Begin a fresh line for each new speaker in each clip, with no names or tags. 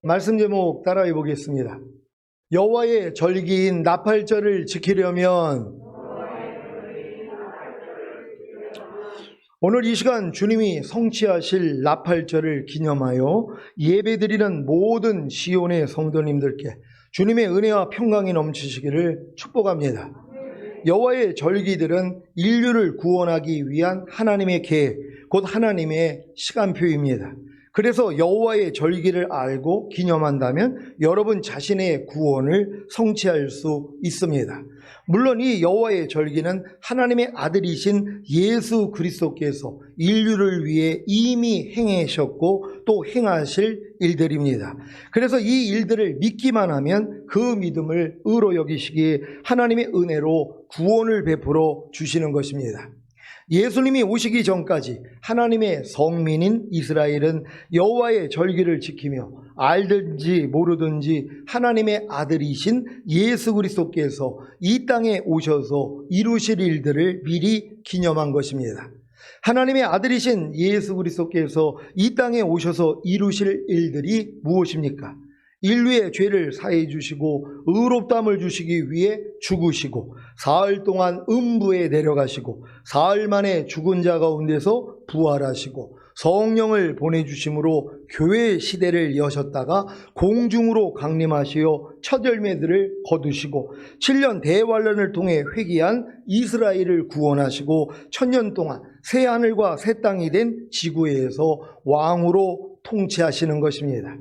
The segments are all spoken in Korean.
말씀 제목 따라해 보겠습니다. 여호와의 절기인 나팔절을 지키려면 오늘 이 시간 주님이 성취하실 나팔절을 기념하여 예배드리는 모든 시온의 성도님들께 주님의 은혜와 평강이 넘치시기를 축복합니다. 여호와의 절기들은 인류를 구원하기 위한 하나님의 계획, 곧 하나님의 시간표입니다. 그래서 여호와의 절기를 알고 기념한다면 여러분 자신의 구원을 성취할 수 있습니다. 물론 이 여호와의 절기는 하나님의 아들이신 예수 그리스도께서 인류를 위해 이미 행하셨고 또 행하실 일들입니다. 그래서 이 일들을 믿기만 하면 그 믿음을 의로 여기시기에 하나님의 은혜로 구원을 베풀어 주시는 것입니다. 예수님이 오시기 전까지 하나님의 성민인 이스라엘은 여호와의 절기를 지키며 알든지 모르든지 하나님의 아들이신 예수 그리스도께서 이 땅에 오셔서 이루실 일들을 미리 기념한 것입니다. 하나님의 아들이신 예수 그리스도께서 이 땅에 오셔서 이루실 일들이 무엇입니까? 인류의 죄를 사해 주시고 의롭다함을 주시기 위해 죽으시고 사흘 동안 음부에 내려가시고 사흘 만에 죽은 자 가운데서 부활하시고 성령을 보내주심으로 교회 시대를 여셨다가 공중으로 강림하시어 첫 열매들을 거두시고 7년 대환란을 통해 회개한 이스라엘을 구원하시고 1000년 동안 새 하늘과 새 땅이 된 지구에서 왕으로 통치하시는 것입니다.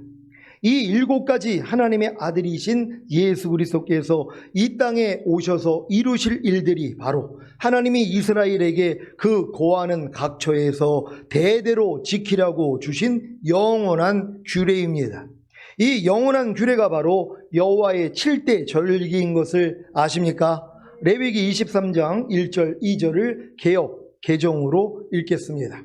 이 7가지 하나님의 아들이신 예수 그리스도께서 이 땅에 오셔서 이루실 일들이 바로 하나님이 이스라엘에게 그 거하는 각처에서 대대로 지키라고 주신 영원한 규례입니다. 이 영원한 규례가 바로 여호와의 7대 절기인 것을 아십니까? 레위기 23장 1절 2절을 개정으로 읽겠습니다.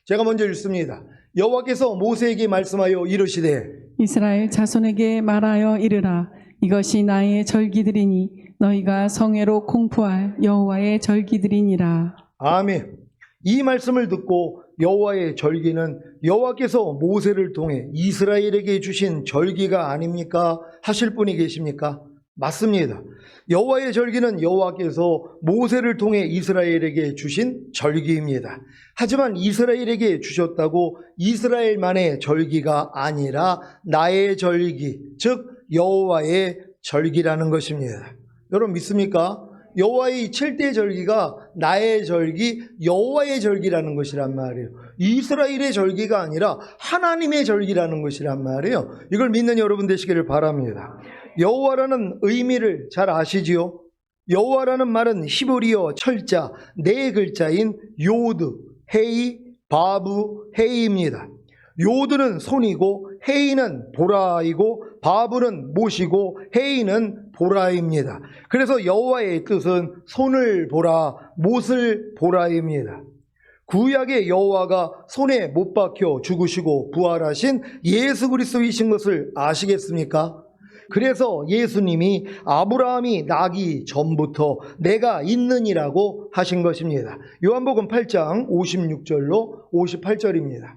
제가 먼저 읽습니다. 여호와께서 모세에게 말씀하여 이르시되
이스라엘 자손에게 말하여 이르라. 이것이 나의 절기들이니 너희가 성회로 공포할 여호와의 절기들이니라.
아멘. 이 말씀을 듣고 여호와의 절기는 여호와께서 모세를 통해 이스라엘에게 주신 절기가 아닙니까? 하실 분이 계십니까? 맞습니다. 여호와의 절기는 여호와께서 모세를 통해 이스라엘에게 주신 절기입니다. 하지만 이스라엘에게 주셨다고 이스라엘만의 절기가 아니라 나의 절기, 즉 여호와의 절기라는 것입니다. 여러분 믿습니까? 여호와의 7대 절기가 나의 절기, 여호와의 절기라는 것이란 말이에요. 이스라엘의 절기가 아니라 하나님의 절기라는 것이란 말이에요. 이걸 믿는 여러분 되시기를 바랍니다. 여호와라는 의미를 잘 아시지요? 여호와라는 말은 히브리어 철자 4글자인 요드, 헤이, 바브, 헤이입니다. 요드는 손이고 헤이는 보라이고 바브는 못이고 헤이는 보라입니다. 그래서 여호와의 뜻은 손을 보라, 못을 보라입니다. 구약의 여호와가 손에 못 박혀 죽으시고 부활하신 예수 그리스도이신 것을 아시겠습니까? 그래서 예수님이 아브라함이 나기 전부터 내가 있느니라고 하신 것입니다. 요한복음 8장 56절로 58절입니다.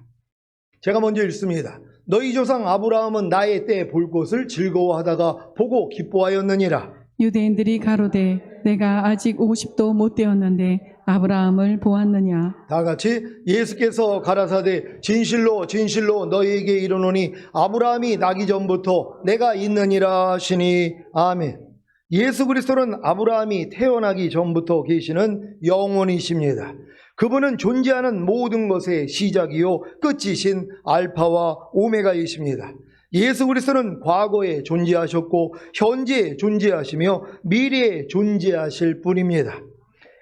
제가 먼저 읽습니다. 너희 조상 아브라함은 나의 때 볼 것을 즐거워하다가 보고 기뻐하였느니라.
유대인들이 가로되 내가 아직 50도 못 되었는데 아브라함을 보았느냐.
다 같이 예수께서 가라사대 진실로 진실로 너희에게 이르노니 아브라함이 나기 전부터 내가 있느니라 하시니 아멘. 예수 그리스도는 아브라함이 태어나기 전부터 계시는 영원이십니다. 그분은 존재하는 모든 것의 시작이요 끝이신 알파와 오메가이십니다. 예수 그리스도는 과거에 존재하셨고 현재에 존재하시며 미래에 존재하실 분입니다.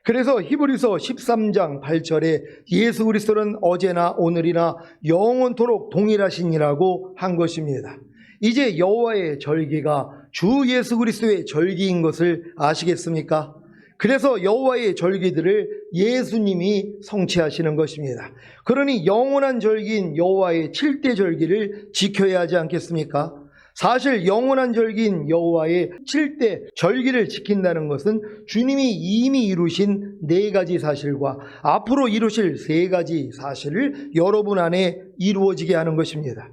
그래서 히브리서 13장 8절에 예수 그리스도는 어제나 오늘이나 영원토록 동일하시니라고 한 것입니다. 이제 여호와의 절기가 주 예수 그리스도의 절기인 것을 아시겠습니까? 그래서 여호와의 절기들을 예수님이 성취하시는 것입니다. 그러니 영원한 절기인 여호와의 7대 절기를 지켜야 하지 않겠습니까? 사실 영원한 절기인 여호와의 7대 절기를 지킨다는 것은 주님이 이미 이루신 4가지 사실과 앞으로 이루실 3가지 사실을 여러분 안에 이루어지게 하는 것입니다.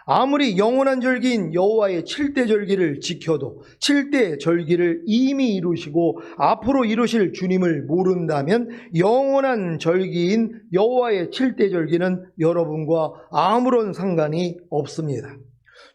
아무리 영원한 절기인 여호와의 7대 절기를 지켜도 7대 절기를 이미 이루시고 앞으로 이루실 주님을 모른다면 영원한 절기인 여호와의 7대 절기는 여러분과 아무런 상관이 없습니다.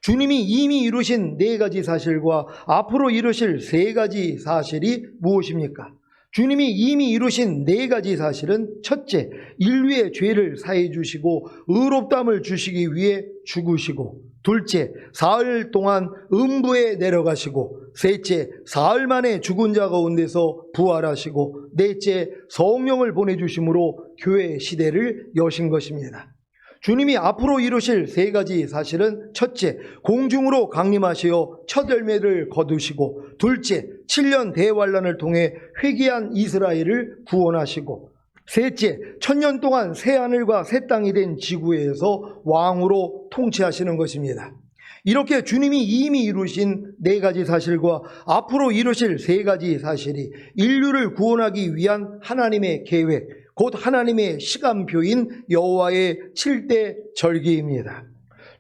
주님이 이미 이루신 4가지 사실과 앞으로 이루실 3가지 사실이 무엇입니까? 주님이 이미 이루신 4가지 사실은 첫째, 인류의 죄를 사해 주시고 의롭다함을 주시기 위해 죽으시고, 둘째, 사흘 동안 음부에 내려가시고, 셋째, 사흘 만에 죽은 자 가운데서 부활하시고, 넷째, 성령을 보내주심으로 교회 시대를 여신 것입니다. 주님이 앞으로 이루실 3가지 사실은 첫째, 공중으로 강림하시어 첫 열매를 거두시고, 둘째, 7년 대환란을 통해 회개한 이스라엘을 구원하시고, 셋째, 1000년 동안 새하늘과 새 땅이 된 지구에서 왕으로 통치하시는 것입니다. 이렇게 주님이 이미 이루신 4가지 사실과 앞으로 이루실 3가지 사실이 인류를 구원하기 위한 하나님의 계획, 곧 하나님의 시간표인 여호와의 7대 절기입니다.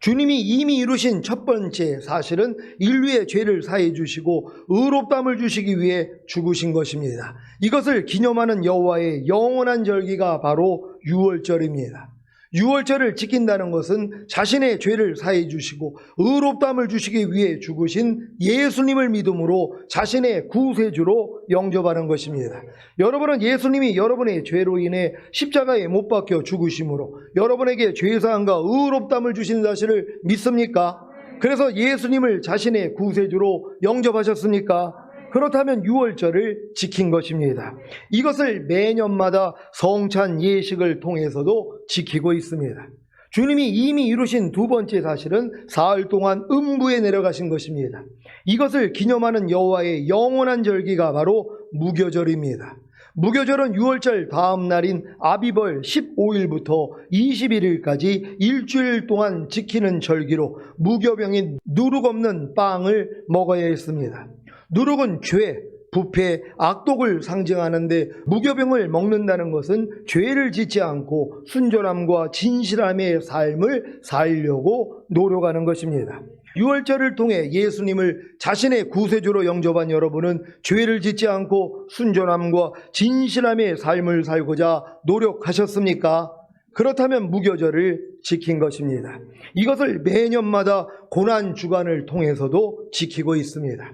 주님이 이미 이루신 첫 번째 사실은 인류의 죄를 사해 주시고 의롭다함을 주시기 위해 죽으신 것입니다. 이것을 기념하는 여호와의 영원한 절기가 바로 유월절입니다. 유월절을 지킨다는 것은 자신의 죄를 사해 주시고 의롭다함을 주시기 위해 죽으신 예수님을 믿음으로 자신의 구세주로 영접하는 것입니다. 여러분은 예수님이 여러분의 죄로 인해 십자가에 못 박혀 죽으심으로 여러분에게 죄사함과 의롭다함을 주신 사실을 믿습니까? 그래서 예수님을 자신의 구세주로 영접하셨습니까? 그렇다면 유월절을 지킨 것입니다. 이것을 매년마다 성찬 예식을 통해서도 지키고 있습니다. 주님이 이미 이루신 2번째 사실은 사흘 동안 음부에 내려가신 것입니다. 이것을 기념하는 여호와의 영원한 절기가 바로 무교절입니다. 무교절은 유월절 다음 날인 아비벌 15일부터 21일까지 일주일 동안 지키는 절기로 무교병인 누룩 없는 빵을 먹어야 했습니다. 누룩은 죄, 부패, 악독을 상징하는데 무교병을 먹는다는 것은 죄를 짓지 않고 순전함과 진실함의 삶을 살려고 노력하는 것입니다. 유월절을 통해 예수님을 자신의 구세주로 영접한 여러분은 죄를 짓지 않고 순전함과 진실함의 삶을 살고자 노력하셨습니까? 그렇다면 무교절을 지킨 것입니다. 이것을 매년마다 고난주간을 통해서도 지키고 있습니다.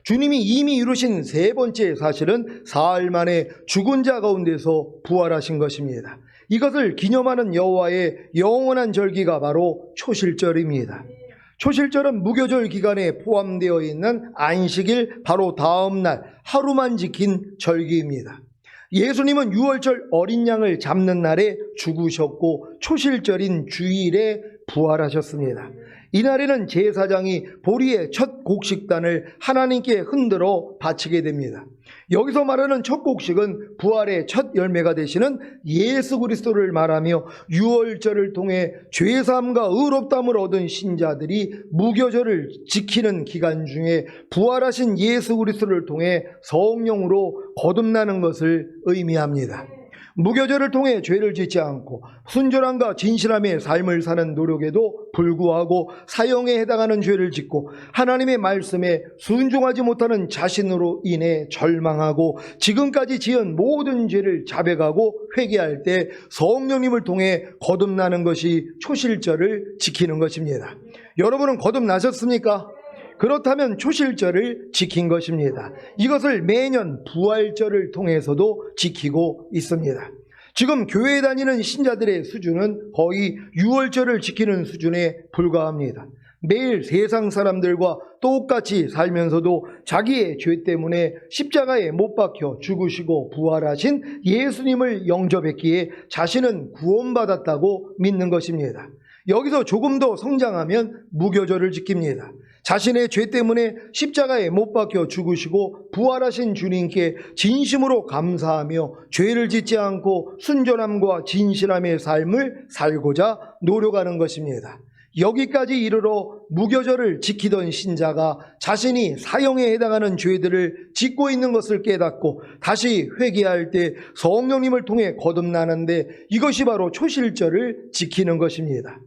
주님이 이미 이루신 3번째 사실은 사흘 만에 죽은 자 가운데서 부활하신 것입니다. 이것을 기념하는 여호와의 영원한 절기가 바로 초실절입니다. 초실절은 무교절 기간에 포함되어 있는 안식일 바로 다음 날 하루만 지킨 절기입니다. 예수님은 유월절 어린 양을 잡는 날에 죽으셨고 초실절인 주일에 부활하셨습니다. 이날에는 제사장이 보리의 첫 곡식단을 하나님께 흔들어 바치게 됩니다. 여기서 말하는 첫 곡식은 부활의 첫 열매가 되시는 예수 그리스도를 말하며 유월절을 통해 죄사함과 의롭다함을 얻은 신자들이 무교절을 지키는 기간 중에 부활하신 예수 그리스도를 통해 성령으로 거듭나는 것을 의미합니다. 무교절을 통해 죄를 짓지 않고 순전함과 진실함의 삶을 사는 노력에도 불구하고 사형에 해당하는 죄를 짓고 하나님의 말씀에 순종하지 못하는 자신으로 인해 절망하고 지금까지 지은 모든 죄를 자백하고 회개할 때 성령님을 통해 거듭나는 것이 초실절을 지키는 것입니다. 여러분은 거듭나셨습니까? 그렇다면 초실절을 지킨 것입니다. 이것을 매년 부활절을 통해서도 지키고 있습니다. 지금 교회에 다니는 신자들의 수준은 거의 유월절을 지키는 수준에 불과합니다. 매일 세상 사람들과 똑같이 살면서도 자기의 죄 때문에 십자가에 못 박혀 죽으시고 부활하신 예수님을 영접했기에 자신은 구원받았다고 믿는 것입니다. 여기서 조금 더 성장하면 무교절을 지킵니다. 자신의 죄 때문에 십자가에 못 박혀 죽으시고 부활하신 주님께 진심으로 감사하며 죄를 짓지 않고 순전함과 진실함의 삶을 살고자 노력하는 것입니다. 여기까지 이르러 무교절을 지키던 신자가 자신이 사형에 해당하는 죄들을 짓고 있는 것을 깨닫고 다시 회개할 때 성령님을 통해 거듭나는데 이것이 바로 초실절을 지키는 것입니다.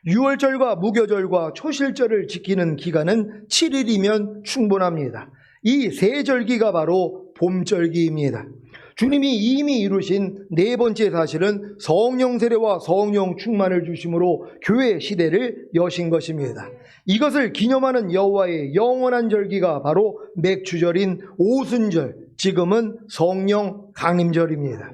유월절과 무교절과 초실절을 지키는 기간은 7일이면 충분합니다. 이 세 절기가 바로 봄절기입니다. 주님이 이미 이루신 네 번째 사실은 성령 세례와 성령 충만을 주심으로 교회 시대를 여신 것입니다. 이것을 기념하는 여호와의 영원한 절기가 바로 맥주절인 오순절, 지금은 성령 강림절입니다.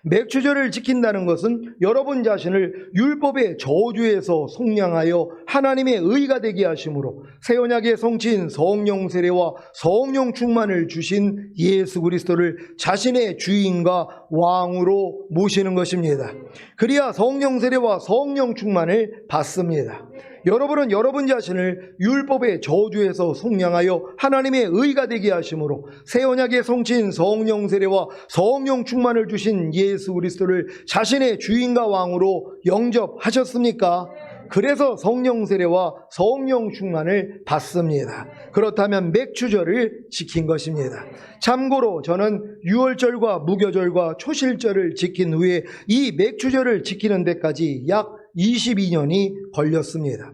맥주절을 지킨다는 것은 여러분 자신을 율법의 저주에서 속량하여 하나님의 의가 되게 하심으로 새언약의 성취인 성령 세례와 성령 충만을 주신 예수 그리스도를 자신의 주인과 왕으로 모시는 것입니다. 그래야 성령 세례와 성령 충만을 받습니다. 여러분은 여러분 자신을 율법의 저주에서 속량하여 하나님의 의가 되게 하심으로 새 언약의 성취인 성령 세례와 성령 충만을 주신 예수 그리스도를 자신의 주인과 왕으로 영접하셨습니까? 그래서 성령 세례와 성령 충만을 받습니다. 그렇다면 맥주절을 지킨 것입니다. 참고로 저는 유월절과 무교절과 초실절을 지킨 후에 이 맥주절을 지키는 데까지 약 22년이 걸렸습니다.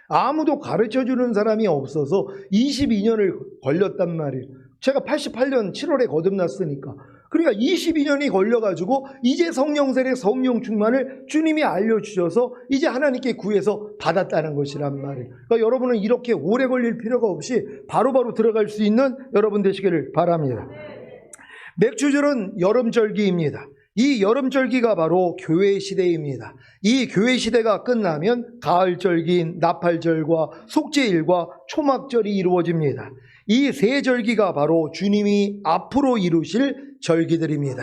아무도 가르쳐주는 사람이 없어서 22년을 걸렸단 말이에요. 제가 88년 7월에 거듭났으니까. 그러니까 22년이 걸려가지고 이제 성령 세례, 성령 충만을 주님이 알려주셔서 이제 하나님께 구해서 받았다는 것이란 말이에요. 그러니까 여러분은 이렇게 오래 걸릴 필요가 없이 바로바로 들어갈 수 있는 여러분 되시기를 바랍니다. 맥주절은 여름절기입니다. 이 여름절기가 바로 교회 시대입니다. 이 교회 시대가 끝나면 가을절기인 나팔절과 속죄일과 초막절이 이루어집니다. 이 세 절기가 바로 주님이 앞으로 이루실 절기들입니다.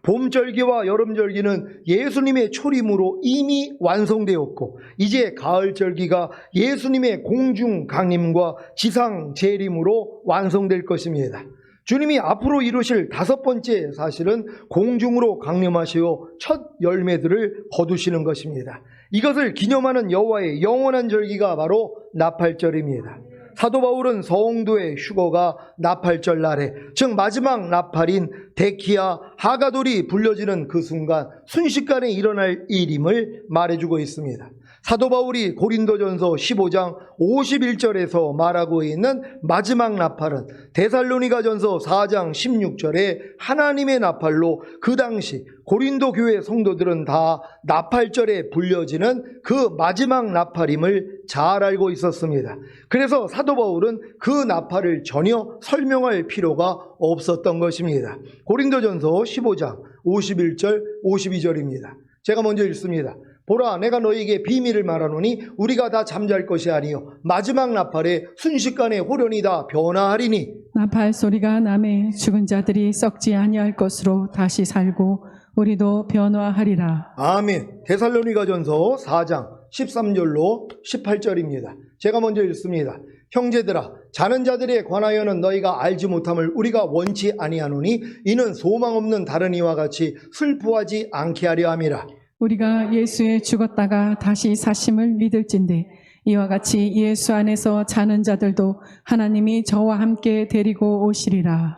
봄절기와 여름절기는 예수님의 초림으로 이미 완성되었고 이제 가을절기가 예수님의 공중 강림과 지상 재림으로 완성될 것입니다. 주님이 앞으로 이루실 다섯 번째 사실은 공중으로 강림하시어 첫 열매들을 거두시는 것입니다. 이것을 기념하는 여호와의 영원한 절기가 바로 나팔절입니다. 사도 바울은 성도의 휴거가 나팔절 날에, 즉 마지막 나팔인 데키아 하가돌이 불려지는 그 순간 순식간에 일어날 일임을 말해주고 있습니다. 사도 바울이 고린도전서 15장 51절에서 말하고 있는 마지막 나팔은 데살로니가전서 4장 16절에 하나님의 나팔로 그 당시 고린도 교회 성도들은 다 나팔절에 불려지는 그 마지막 나팔임을 잘 알고 있었습니다. 그래서 사도 바울은 그 나팔을 전혀 설명할 필요가 없었던 것입니다. 고린도전서 15장 51절 52절입니다. 제가 먼저 읽습니다. 보라, 내가 너희에게 비밀을 말하노니 우리가 다 잠잘 것이 아니요 마지막 나팔에 순식간에 호련히 다 변화하리니.
나팔 소리가 나매 죽은 자들이 썩지 아니할 것으로 다시 살고 우리도 변화하리라.
아멘. 데살로니가전서 4장 13절로 18절입니다. 제가 먼저 읽습니다. 형제들아, 자는 자들에 관하여는 너희가 알지 못함을 우리가 원치 아니하노니 이는 소망 없는 다른 이와 같이 슬퍼하지 않게 하려 함이라.
우리가 예수에 죽었다가 다시 사심을 믿을진대 이와 같이 예수 안에서 자는 자들도 하나님이 저와 함께 데리고 오시리라.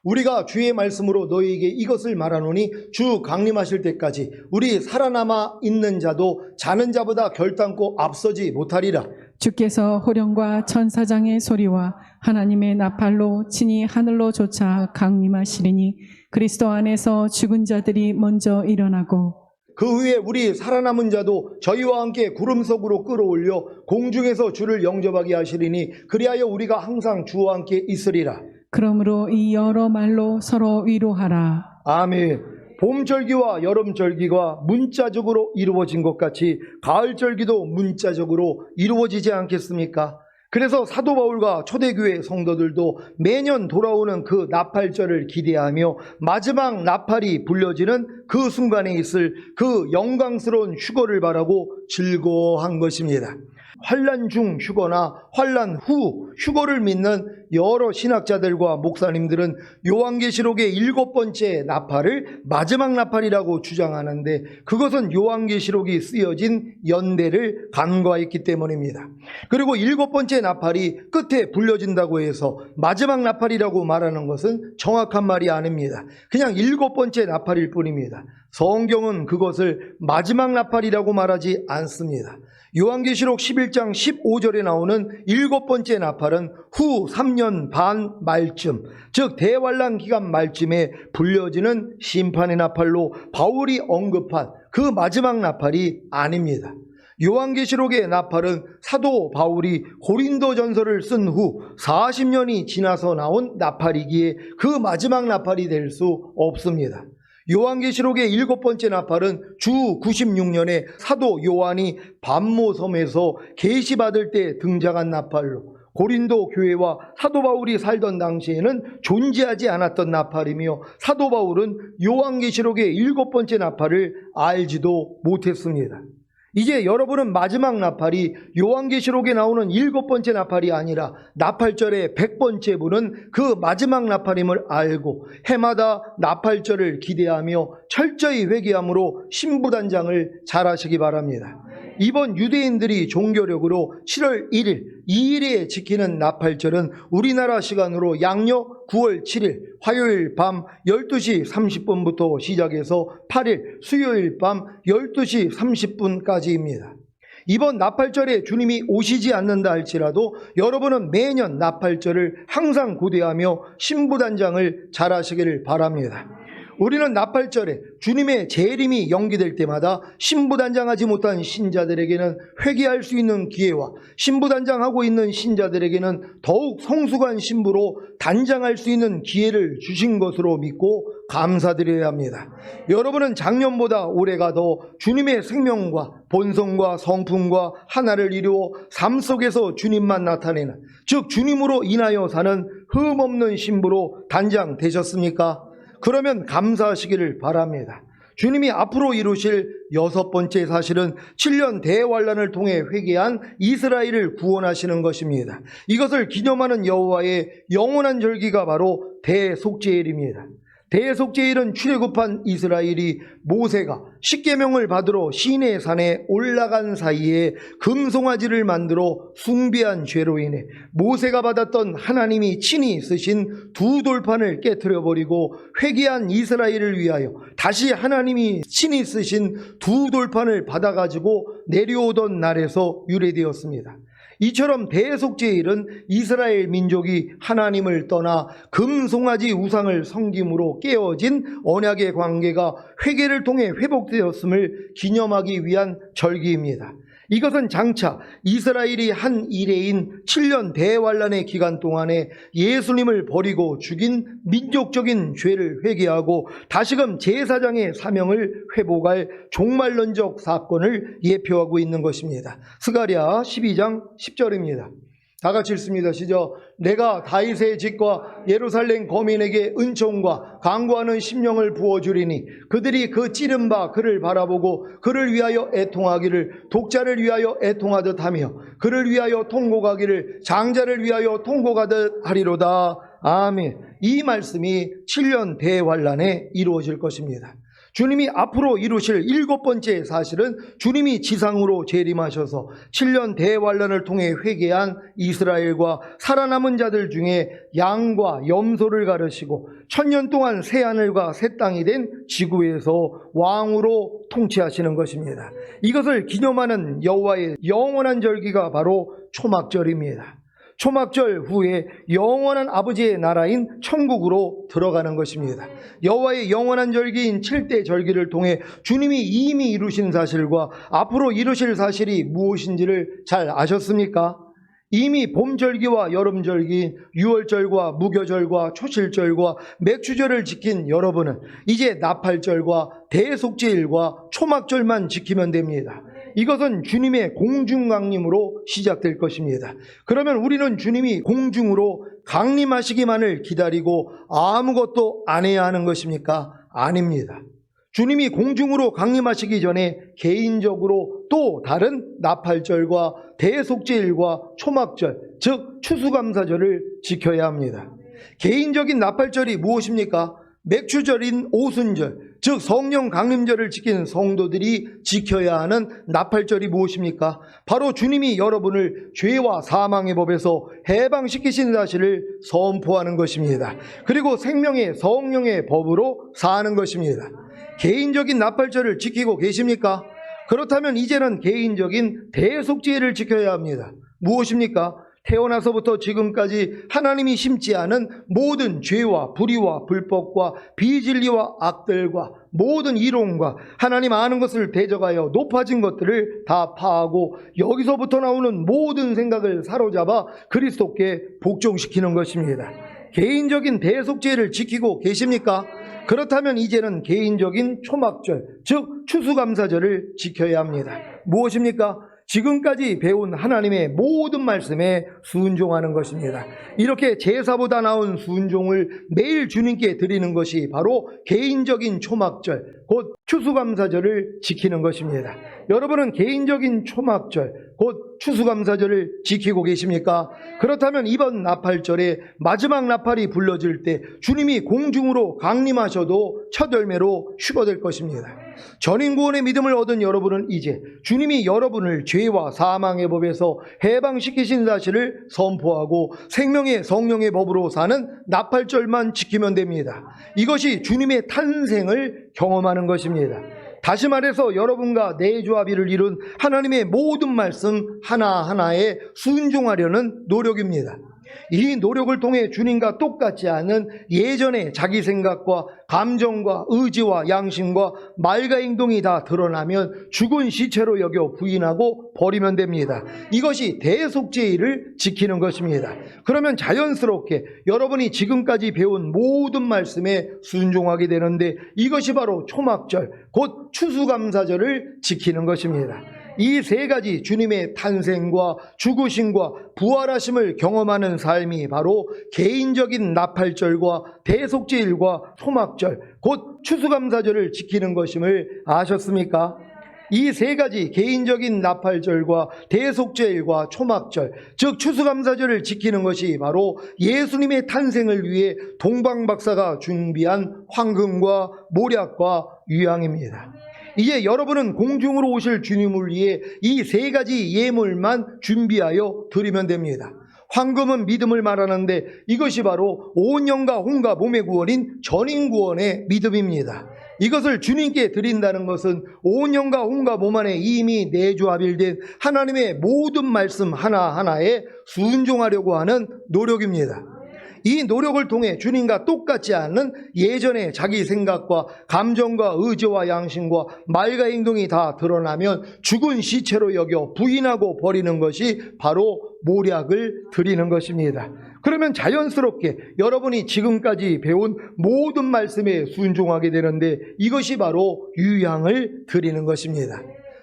우리가 주의 말씀으로 너희에게 이것을 말하노니 주 강림하실 때까지 우리 살아남아 있는 자도 자는 자보다 결단코 앞서지 못하리라.
주께서 호령과 천사장의 소리와 하나님의 나팔로 친히 하늘로 쫓아 강림하시리니 그리스도 안에서 죽은 자들이 먼저 일어나고
그 후에 우리 살아남은 자도 저희와 함께 구름 속으로 끌어올려 공중에서 주를 영접하게 하시리니 그리하여 우리가 항상 주와 함께 있으리라.
그러므로 이 여러 말로 서로 위로하라.
아멘. 봄절기와 여름절기가 문자적으로 이루어진 것 같이 가을절기도 문자적으로 이루어지지 않겠습니까? 그래서 사도 바울과 초대교회 성도들도 매년 돌아오는 그 나팔절을 기대하며 마지막 나팔이 불려지는 그 순간에 있을 그 영광스러운 휴거를 바라고 즐거워한 것입니다. 환난 중 휴거나 환난 후 휴거를 믿는 여러 신학자들과 목사님들은 요한계시록의 7번째 나팔을 마지막 나팔이라고 주장하는데 그것은 요한계시록이 쓰여진 연대를 간과했기 때문입니다. 그리고 7번째 나팔이 끝에 불려진다고 해서 마지막 나팔이라고 말하는 것은 정확한 말이 아닙니다. 그냥 7번째 나팔일 뿐입니다. 성경은 그것을 마지막 나팔이라고 말하지 않습니다. 요한계시록 11장 15절에 나오는 7번째 나팔은 후 3년 반 말쯤, 즉 대환란 기간 말쯤에 불려지는 심판의 나팔로 바울이 언급한 그 마지막 나팔이 아닙니다. 요한계시록의 나팔은 사도 바울이 고린도전서를 쓴 후 40년이 지나서 나온 나팔이기에 그 마지막 나팔이 될 수 없습니다. 요한계시록의 7번째 나팔은 주 96년에 사도 요한이 반모섬에서 계시받을 때 등장한 나팔로 고린도 교회와 사도 바울이 살던 당시에는 존재하지 않았던 나팔이며 사도 바울은 요한계시록의 7번째 나팔을 알지도 못했습니다. 이제 여러분은 마지막 나팔이 요한계시록에 나오는 7번째 나팔이 아니라 나팔절의 100번째 분은 그 마지막 나팔임을 알고 해마다 나팔절을 기대하며 철저히 회개함으로 신부단장을 잘하시기 바랍니다. 이번 유대인들이 종교력으로 7월 1일 2일에 지키는 나팔절은 우리나라 시간으로 양력 9월 7일 화요일 밤 12시 30분부터 시작해서 8일 수요일 밤 12시 30분까지입니다. 이번 나팔절에 주님이 오시지 않는다 할지라도 여러분은 매년 나팔절을 항상 고대하며 신부단장을 잘하시기를 바랍니다. 우리는 나팔절에 주님의 재림이 연기될 때마다 신부단장하지 못한 신자들에게는 회개할 수 있는 기회와 신부단장하고 있는 신자들에게는 더욱 성숙한 신부로 단장할 수 있는 기회를 주신 것으로 믿고 감사드려야 합니다. 여러분은 작년보다 올해가 더 주님의 생명과 본성과 성품과 하나를 이루어 삶 속에서 주님만 나타내는, 즉 주님으로 인하여 사는 흠없는 신부로 단장되셨습니까? 그러면 감사하시기를 바랍니다. 주님이 앞으로 이루실 6번째 사실은 7년 대환란을 통해 회개한 이스라엘을 구원하시는 것입니다. 이것을 기념하는 여호와의 영원한 절기가 바로 대속죄일입니다. 대속죄일은 출애굽한 이스라엘이 모세가 십계명을 받으러 시내 산에 올라간 사이에 금송아지를 만들어 숭배한 죄로 인해 모세가 받았던 하나님이 친히 쓰신 두 돌판을 깨트려버리고 회개한 이스라엘을 위하여 다시 하나님이 친히 쓰신 두 돌판을 받아가지고 내려오던 날에서 유래되었습니다. 이처럼 대속죄일은 이스라엘 민족이 하나님을 떠나 금송아지 우상을 섬김으로 깨어진 언약의 관계가 회개를 통해 회복되었음을 기념하기 위한 절기입니다. 이것은 장차 이스라엘이 한 이래인 7년 대환란의 기간 동안에 예수님을 버리고 죽인 민족적인 죄를 회개하고 다시금 제사장의 사명을 회복할 종말론적 사건을 예표하고 있는 것입니다. 스가랴 12장 10절입니다. 다 같이 읽습니다. 시작. 내가 다윗의 집과 예루살렘 거민에게 은총과 강구하는 심령을 부어주리니 그들이 그 찌른 바 그를 바라보고 그를 위하여 애통하기를 독자를 위하여 애통하듯 하며 그를 위하여 통곡하기를 장자를 위하여 통곡하듯 하리로다. 아멘. 이 말씀이 7년 대환란에 이루어질 것입니다. 주님이 앞으로 이루실 7번째 사실은 주님이 지상으로 재림하셔서 7년 대환란을 통해 회개한 이스라엘과 살아남은 자들 중에 양과 염소를 가르시고 1000년 동안 새하늘과 새 땅이 된 지구에서 왕으로 통치하시는 것입니다. 이것을 기념하는 여호와의 영원한 절기가 바로 초막절입니다. 초막절 후에 영원한 아버지의 나라인 천국으로 들어가는 것입니다. 여호와의 영원한 절기인 7대 절기를 통해 주님이 이미 이루신 사실과 앞으로 이루실 사실이 무엇인지를 잘 아셨습니까? 이미 봄절기와 여름절기인 유월절과 무교절과 초실절과 맥추절을 지킨 여러분은 이제 나팔절과 대속죄일과 초막절만 지키면 됩니다. 이것은 주님의 공중 강림으로 시작될 것입니다. 그러면 우리는 주님이 공중으로 강림하시기만을 기다리고 아무것도 안 해야 하는 것입니까? 아닙니다. 주님이 공중으로 강림하시기 전에 개인적으로 또 다른 나팔절과 대속죄일과 초막절, 즉 추수감사절을 지켜야 합니다. 개인적인 나팔절이 무엇입니까? 맥추절인 오순절, 즉 성령 강림절을 지킨 성도들이 지켜야 하는 나팔절이 무엇입니까? 바로 주님이 여러분을 죄와 사망의 법에서 해방시키신 사실을 선포하는 것입니다. 그리고 생명의 성령의 법으로 사는 것입니다. 개인적인 나팔절을 지키고 계십니까? 그렇다면 이제는 개인적인 대속죄를 지켜야 합니다. 무엇입니까? 태어나서부터 지금까지 하나님이 심지 않은 모든 죄와 불의와 불법과 비진리와 악들과 모든 이론과 하나님 아는 것을 대적하여 높아진 것들을 다 파하고 여기서부터 나오는 모든 생각을 사로잡아 그리스도께 복종시키는 것입니다. 개인적인 대속죄를 지키고 계십니까? 그렇다면 이제는 개인적인 초막절, 즉 추수감사절을 지켜야 합니다. 무엇입니까? 지금까지 배운 하나님의 모든 말씀에 순종하는 것입니다. 이렇게 제사보다 나은 순종을 매일 주님께 드리는 것이 바로 개인적인 초막절, 곧 추수감사절을 지키는 것입니다. 여러분은 개인적인 초막절, 곧 추수감사절을 지키고 계십니까? 그렇다면 이번 나팔절에 마지막 나팔이 불러질 때 주님이 공중으로 강림하셔도 첫 열매로 휴거될 것입니다. 전인구원의 믿음을 얻은 여러분은 이제 주님이 여러분을 죄와 사망의 법에서 해방시키신 사실을 선포하고 생명의 성령의 법으로 사는 나팔절만 지키면 됩니다. 이것이 주님의 탄생을 경험하는 것입니다. 다시 말해서 여러분과 내조합의를 이룬 하나님의 모든 말씀 하나하나에 순종하려는 노력입니다. 이 노력을 통해 주님과 똑같지 않은 예전의 자기 생각과 감정과 의지와 양심과 말과 행동이 다 드러나면 죽은 시체로 여겨 부인하고 버리면 됩니다. 이것이 대속죄를 지키는 것입니다. 그러면 자연스럽게 여러분이 지금까지 배운 모든 말씀에 순종하게 되는데 이것이 바로 초막절, 곧 추수감사절을 지키는 것입니다. 이 세 가지 주님의 탄생과 죽으심과 부활하심을 경험하는 삶이 바로 개인적인 나팔절과 대속죄일과 초막절, 곧 추수감사절을 지키는 것임을 아셨습니까? 이 세 가지 개인적인 나팔절과 대속죄일과 초막절, 즉 추수감사절을 지키는 것이 바로 예수님의 탄생을 위해 동방박사가 준비한 황금과 모략과 유향입니다. 이제 여러분은 공중으로 오실 주님을 위해 이 세 가지 예물만 준비하여 드리면 됩니다. 황금은 믿음을 말하는데 이것이 바로 온 영과 혼과 몸의 구원인 전인구원의 믿음입니다. 이것을 주님께 드린다는 것은 온 영과 혼과 몸 안에 이미 내조합일된 하나님의 모든 말씀 하나하나에 순종하려고 하는 노력입니다. 이 노력을 통해 주님과 똑같지 않은 예전의 자기 생각과 감정과 의지와 양심과 말과 행동이 다 드러나면 죽은 시체로 여겨 부인하고 버리는 것이 바로 모략을 드리는 것입니다. 그러면 자연스럽게 여러분이 지금까지 배운 모든 말씀에 순종하게 되는데 이것이 바로 유향을 드리는 것입니다.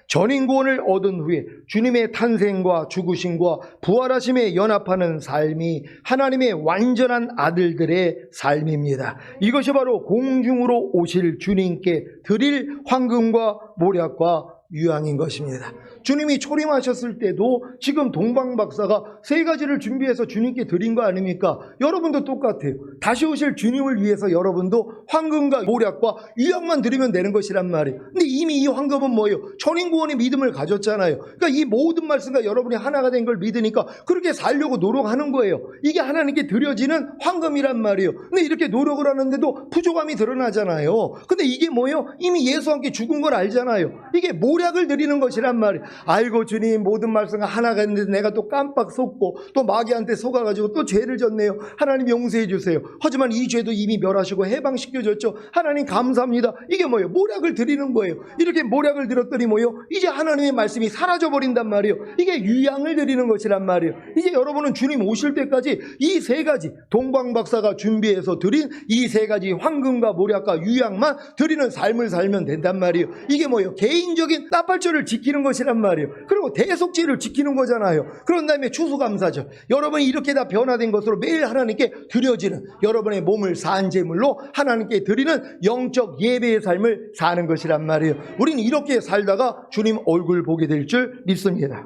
전인구원을 얻은 후에 주님의 탄생과 죽으심과 부활하심에 연합하는 삶이 하나님의 완전한 아들들의 삶입니다. 이것이 바로 공중으로 오실 주님께 드릴 황금과 모략과 유향인 것입니다. 주님이 초림하셨을 때도 지금 동방박사가 세 가지를 준비해서 주님께 드린 거 아닙니까? 여러분도 똑같아요. 다시 오실 주님을 위해서 여러분도 황금과 모략과 유향만 드리면 되는 것이란 말이에요. 근데 이미 이 황금은 뭐예요? 전인구원의 믿음을 가졌잖아요. 그러니까 이 모든 말씀과 여러분이 하나가 된 걸 믿으니까 그렇게 살려고 노력하는 거예요. 이게 하나님께 드려지는 황금이란 말이에요. 근데 이렇게 노력을 하는데도 부족함이 드러나잖아요. 근데 이게 뭐예요? 이미 예수와 함께 죽은 걸 알잖아요. 이게 모략을 드리는 것이란 말이에요. 아이고 주님 모든 말씀과 하나가 했는데 내가 또 깜빡 속고 또 마귀한테 속아가지고 또 죄를 졌네요. 하나님 용서해 주세요. 하지만 이 죄도 이미 멸하시고 해방시켜줬죠. 하나님 감사합니다. 이게 뭐예요? 모략을 드리는 거예요. 이렇게 모략을 드렸더니 뭐예요? 이제 하나님의 말씀이 사라져버린단 말이에요. 이게 유향을 드리는 것이란 말이에요. 이제 여러분은 주님 오실 때까지 이 세 가지 동방박사가 준비해서 드린 이 세 가지 황금과 모략과 유향만 드리는 삶을 살면 된단 말이에요. 이게 뭐예요? 개인적인 나팔절을 지키는 것이란 말이에요. 그리고 대속죄를 지키는 거잖아요. 그런 다음에 추수감사절, 여러분이 이렇게 다 변화된 것으로 매일 하나님께 드려지는 여러분의 몸을 산제물로 하나님께 드리는 영적 예배의 삶을 사는 것이란 말이에요. 우리는 이렇게 살다가 주님 얼굴 보게 될 줄 믿습니다.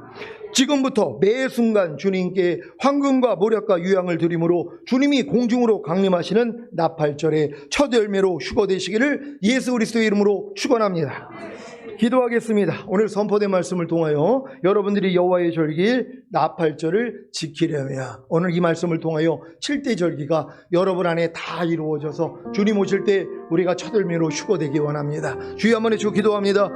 지금부터 매 순간 주님께 황금과 모략과 유향을 드림으로 주님이 공중으로 강림하시는 나팔절의 첫 열매로 휴거되시기를 예수 그리스도의 이름으로 축원합니다. 기도하겠습니다. 오늘 선포된 말씀을 통하여 여러분들이 여호와의 절기일 나팔절을 지키려면 오늘 이 말씀을 통하여 7대 절기가 여러분 안에 다 이루어져서 주님 오실 때 우리가 첫 열매로 휴거되기 원합니다. 주여 한번 해주고 기도합니다.